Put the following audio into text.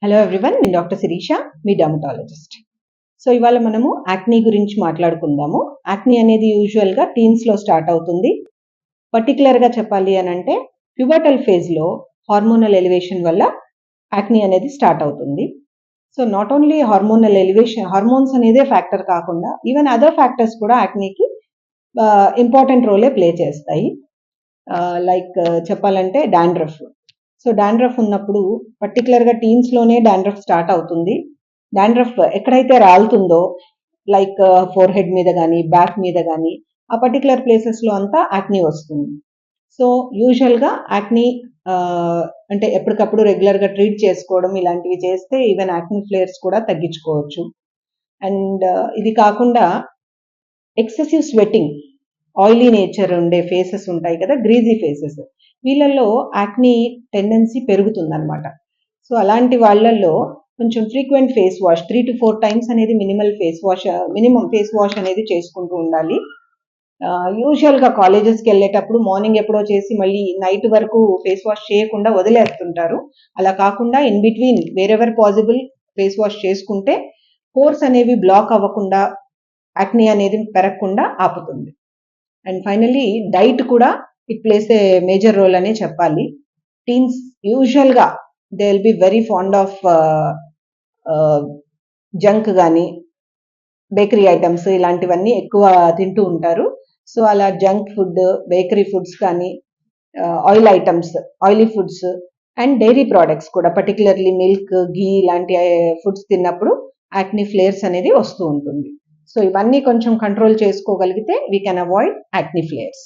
Hello everyone, నేను doctor Sirisha, మీ dermatologist. So ఇవాళ మనము యాక్నీ గురించి మాట్లాడుకుందాము. యాక్నీ అనేది యూజువల్గా టీన్స్లో స్టార్ట్ అవుతుంది. పర్టికులర్గా చెప్పాలి అని అంటే ప్యూబర్టల్ ఫేజ్లో హార్మోనల్ ఎలివేషన్ వల్ల యాక్నీ అనేది స్టార్ట్ అవుతుంది. So not only hormonal elevation, hormones అనేదే ఫ్యాక్టర్ కాకుండా ఈవెన్ అదర్ ఫ్యాక్టర్స్ కూడా యాక్నీకి ఇంపార్టెంట్ రోలే ప్లే చేస్తాయి. లైక్ చెప్పాలంటే డాండ్రఫ్. సో డాండ్రఫ్ ఉన్నప్పుడు పర్టికులర్గా టీన్స్లోనే డాండ్రఫ్ స్టార్ట్ అవుతుంది. డాండ్రఫ్ ఎక్కడైతే రాలుతుందో, లైక్ ఫోర్ హెడ్ మీద కానీ బ్యాక్ మీద కానీ, ఆ పర్టికులర్ ప్లేసెస్లో అంతా యాక్నీ వస్తుంది. సో యూజువల్గా యాక్నీ అంటే ఎప్పటికప్పుడు రెగ్యులర్గా ట్రీట్ చేసుకోవడం ఇలాంటివి చేస్తే ఈవెన్ యాక్నీ ఫ్లేయర్స్ కూడా తగ్గించుకోవచ్చు. అండ్ ఇది కాకుండా ఎక్సెసివ్ స్వెట్టింగ్, ఆయిలీ నేచర్ ఉండే ఫేసెస్ ఉంటాయి కదా, గ్రీజీ ఫేసెస్, వీళ్ళల్లో యాక్నీ టెండెన్సీ పెరుగుతుందన్నమాట. సో అలాంటి వాళ్ళల్లో కొంచెం frequent face wash, 3 to 4 times అనేది మినిమం ఫేస్ వాష్ అనేది చేసుకుంటూ ఉండాలి. యూజువల్గా కాలేజెస్కి వెళ్ళేటప్పుడు మార్నింగ్ ఎప్పుడో చేసి మళ్ళీ నైట్ వరకు ఫేస్ వాష్ చేయకుండా వదిలేస్తుంటారు. అలా కాకుండా in between wherever possible face wash చేసుకుంటే పోర్స్ అనేవి బ్లాక్ అవ్వకుండా యాక్నీ అనేది పెరగకుండా ఆపుతుంది. అండ్ ఫైనల్లీ డైట్ కూడా it plays a major role అనే చెప్పాలి. టీన్స్ యూజువల్గా they will be very fond of junk కానీ బేకరీ ఐటమ్స్ ఇలాంటివన్నీ ఎక్కువ తింటూ ఉంటారు. సో అలా జంక్ ఫుడ్, బేకరీ ఫుడ్స్ కానీ, oil items, oily foods and dairy products కూడా, పర్టికులర్లీ మిల్క్, ఘీ ఇలాంటి ఫుడ్స్ తిన్నప్పుడు యాక్నీ ఫ్లేయర్స్ అనేది వస్తూ ఉంటుంది. సో ఇవన్నీ కొంచెం కంట్రోల్ చేసుకోగలిగితే వీ కెన్ అవాయిడ్ యాక్నీ ఫ్లేయర్స్.